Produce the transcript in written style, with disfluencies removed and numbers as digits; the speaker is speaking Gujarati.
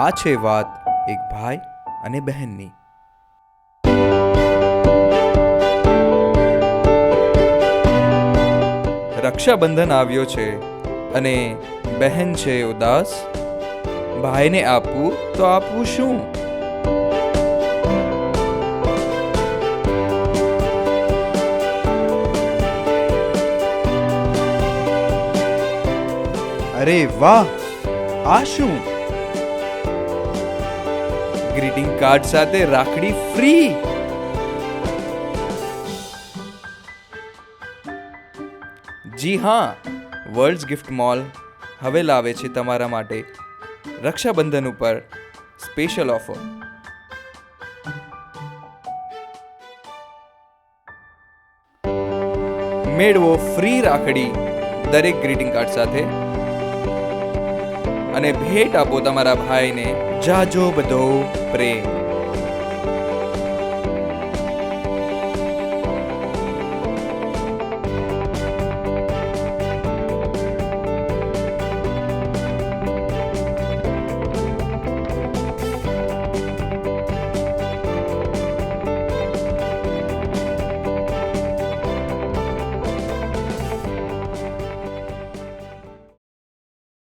આ છે વાત એક ભાઈ અને બહેનની. રક્ષાબંધન આવ્યો છે અને બહેન છે ઉદાસ. ભાઈને આપવું તો આપવું શું? અરે વાહ, આ શું? ગ્રીટિંગ કાર્ડ સાથે રાખડી ફ્રી. જી હા, વર્લ્ડ્સ ગિફ્ટ મોલ હવે લાવે છે તમારા માટે રક્ષાબંધન ઉપર સ્પેશિયલ ઓફર. મેળવો ફ્રી રાખડી દરેક ગ્રીટિંગ કાર્ડ સાથે અને ભેટ આપો તમારા ભાઈને જાજો બધો પ્રેમ.